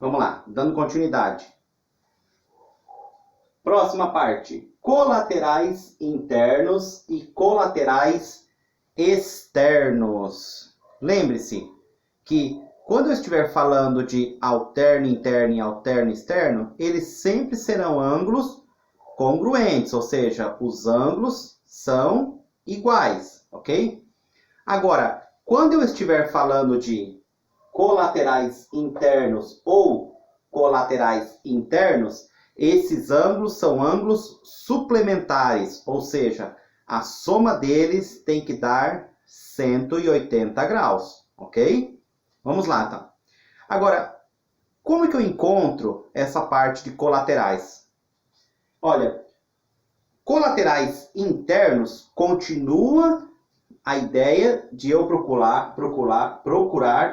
Vamos lá, dando continuidade. Próxima parte. Colaterais internos e colaterais externos. Lembre-se que quando eu estiver falando de alterno interno e alterno externo, eles sempre serão ângulos congruentes, ou seja, os ângulos são iguais, ok? Agora, quando eu estiver falando de colaterais internos ou colaterais internos, esses ângulos são ângulos suplementares, ou seja, a soma deles tem que dar 180 graus, ok? Vamos lá, tá? Agora, como é que eu encontro essa parte de colaterais? Olha, colaterais internos continua a ideia de eu procurar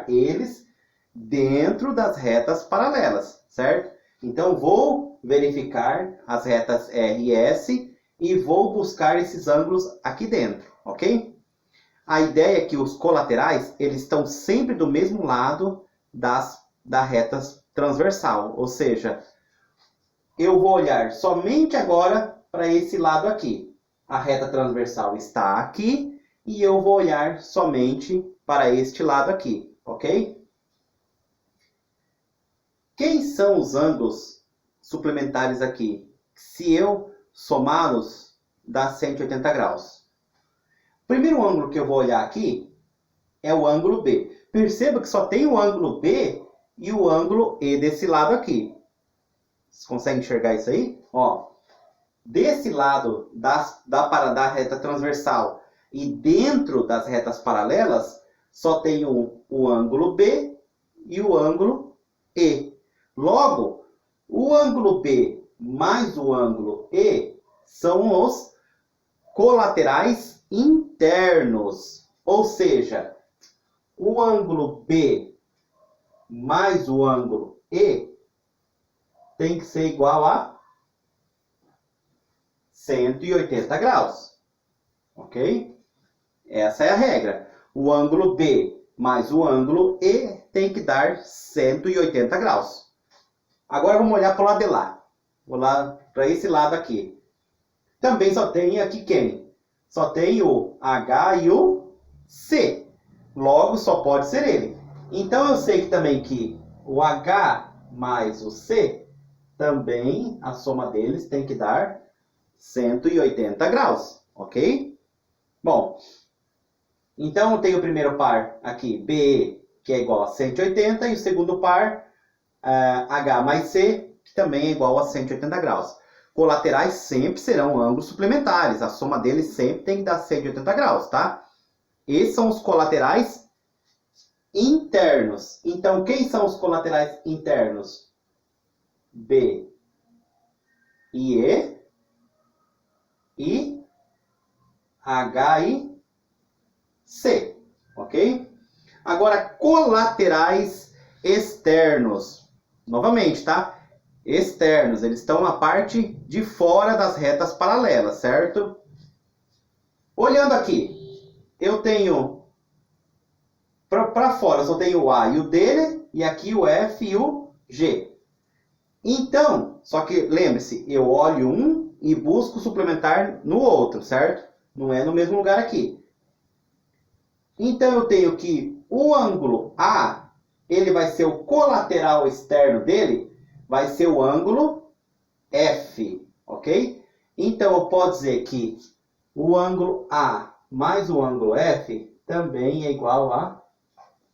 eles dentro das retas paralelas, certo? Então, vou verificar as retas R e S e vou buscar esses ângulos aqui dentro, ok? A ideia é que os colaterais, eles estão sempre do mesmo lado da reta transversal, ou seja, eu vou olhar somente agora para esse lado aqui. A reta transversal está aqui e eu vou olhar somente para este lado aqui, ok? Quem são os ângulos suplementares aqui? Se eu somá-los, dá 180 graus. O primeiro ângulo que eu vou olhar aqui é o ângulo B. Perceba que só tem o ângulo B e o ângulo E desse lado aqui. Vocês conseguem enxergar isso aí? Ó, desse lado da reta transversal e dentro das retas paralelas, só tem o ângulo B e o ângulo E. Logo, o ângulo B mais o ângulo E são os colaterais internos. Ou seja, o ângulo B mais o ângulo E tem que ser igual a 180 graus. Ok? Essa é a regra. O ângulo B mais o ângulo E tem que dar 180 graus. Agora vamos olhar para o lado de lá. Vou lá para esse lado aqui. Também só tem aqui quem? Só tem o H e o C. Logo, só pode ser ele. Então, eu sei que também que o H mais o C, também a soma deles tem que dar 180 graus. Ok? Bom, então eu tenho o primeiro par aqui, BE, que é igual a 180, e o segundo par, H mais C, que também é igual a 180 graus. Colaterais sempre serão ângulos suplementares. A soma deles sempre tem que dar 180 graus, tá? Esses são os colaterais internos. Então, quem são os colaterais internos? B e E H e C, ok? Agora, colaterais externos. Novamente, tá? Externos, eles estão na parte de fora das retas paralelas, certo? Olhando aqui, eu tenho para fora, eu só tenho o A e o D, e aqui o F e o G. Então, só que lembre-se, eu olho um e busco suplementar no outro, certo? Não é no mesmo lugar aqui. Então, eu tenho que o ângulo A, ele vai ser o colateral externo dele, vai ser o ângulo F, ok? Então, eu posso dizer que o ângulo A mais o ângulo F também é igual a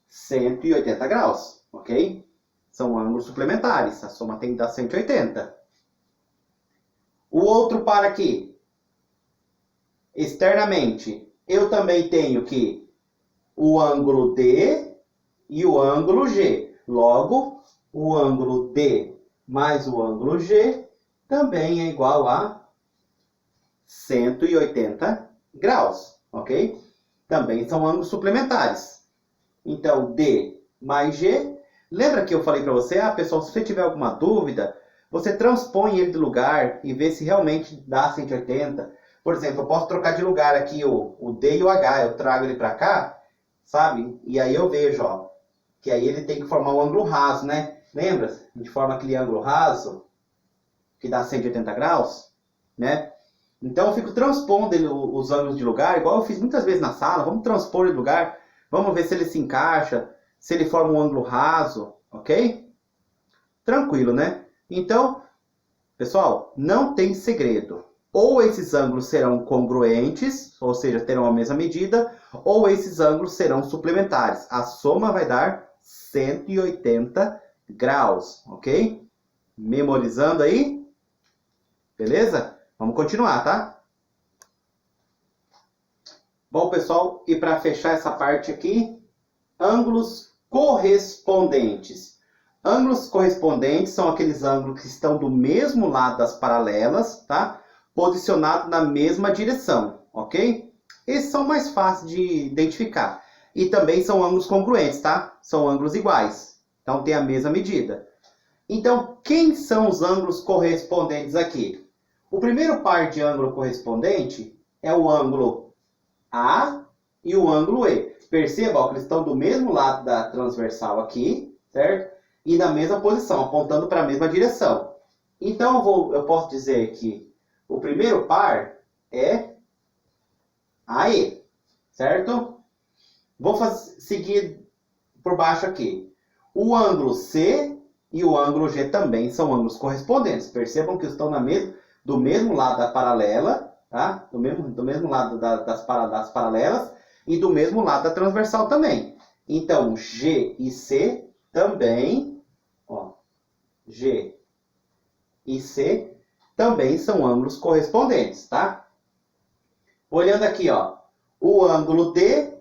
180 graus, ok? São ângulos suplementares, a soma tem que dar 180. O outro par aqui, externamente, eu também tenho que o ângulo D e o ângulo G. Logo, o ângulo D mais o ângulo G também é igual a 180 graus, ok? Também são ângulos suplementares. Então, D mais G. Lembra que eu falei para você, pessoal, se você tiver alguma dúvida, você transpõe ele de lugar e vê se realmente dá 180. Por exemplo, eu posso trocar de lugar aqui o D e o H. Eu trago ele para cá, sabe? E aí eu vejo, ó, que aí ele tem que formar um ângulo raso, né? Lembra? A gente forma aquele ângulo raso, que dá 180 graus, né? Então eu fico transpondo os ângulos de lugar, igual eu fiz muitas vezes na sala. Vamos transpor de lugar, vamos ver se ele se encaixa, se ele forma um ângulo raso, ok? Tranquilo, né? Então, pessoal, não tem segredo. Ou esses ângulos serão congruentes, ou seja, terão a mesma medida, ou esses ângulos serão suplementares. A soma vai dar 180 graus, ok? Memorizando aí? Beleza? Vamos continuar, tá? Bom, pessoal, e para fechar essa parte aqui, ângulos correspondentes. Ângulos correspondentes são aqueles ângulos que estão do mesmo lado das paralelas, tá? Posicionados na mesma direção, ok? Esses são mais fáceis de identificar. E também são ângulos congruentes, tá? São ângulos iguais. Então tem a mesma medida. Então, quem são os ângulos correspondentes aqui? O primeiro par de ângulo correspondente é o ângulo A e o ângulo E. Perceba, ó, que eles estão do mesmo lado da transversal aqui, certo? E na mesma posição, apontando para a mesma direção. Então eu posso dizer que o primeiro par é AE, certo? Vou seguir por baixo aqui. O ângulo C e o ângulo G também são ângulos correspondentes. Percebam que estão do mesmo lado da paralela, tá? Do mesmo lado das paralelas e do mesmo lado da transversal também. Então, G e C também, ó, G e C também são ângulos correspondentes, tá? Olhando aqui, ó, o ângulo D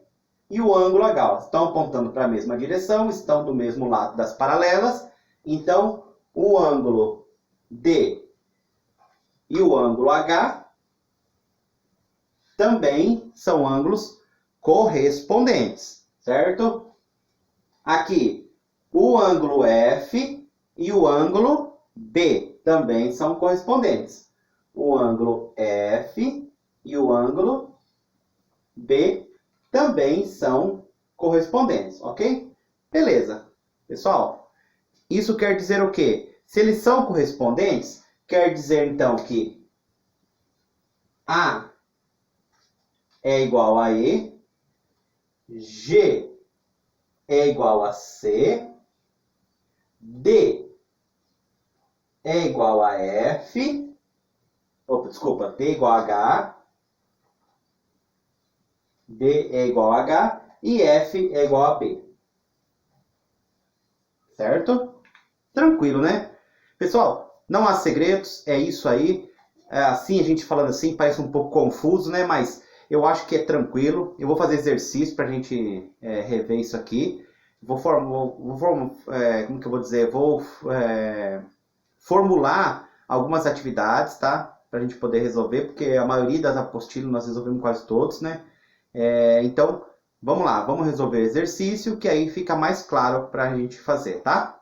e o ângulo H, ó, estão apontando para a mesma direção, estão do mesmo lado das paralelas. Então, o ângulo D e o ângulo H também são ângulos correspondentes, certo? Aqui, o ângulo F e o ângulo B também são correspondentes. O ângulo F e o ângulo B também são correspondentes, ok? Beleza. Pessoal, isso quer dizer o quê? Se eles são correspondentes, quer dizer então que A é igual a E, G é igual a C, D é igual a F, desculpa, D é igual a H, D é igual a H e F é igual a B. Certo? Tranquilo, né? Pessoal, não há segredos, é isso aí. Assim, a gente falando assim, parece um pouco confuso, né? Mas eu acho que é tranquilo. Eu vou fazer exercício para a gente rever isso aqui. Como que eu vou dizer? Vou formular algumas atividades, tá? Para a gente poder resolver, porque a maioria das apostilas nós resolvemos quase todos, né? Então, vamos lá, vamos resolver o exercício, que aí fica mais claro para a gente fazer, tá?